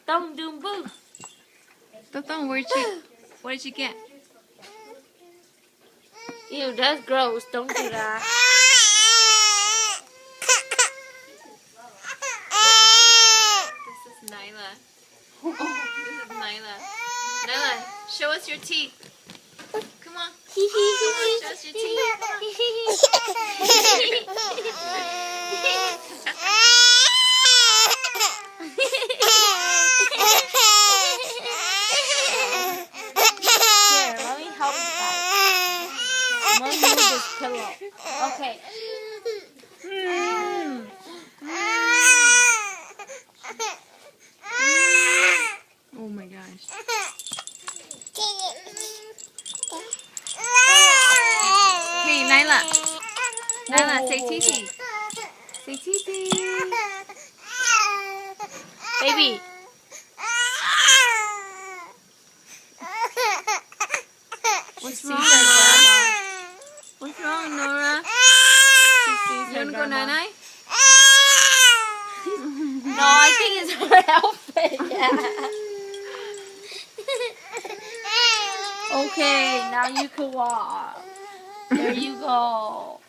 Don't do boo. Don't, what did you get? Ew, that's gross. Don't do that. This is Nyla. This is Nyla. Nyla, show us your teeth. Come on. Show us your teeth. Here, let me help you guys. Let me move this pillow. Okay. Oh my gosh. Hey, Nyla. Nyla, say Titi. Say Titi. Baby. What's She wrong, sees her Nora? grandma. What's wrong, Nora? She sees You her wanna go grandma. night-night? No, I think it's her outfit. Yeah. Okay, now you can walk. There you go.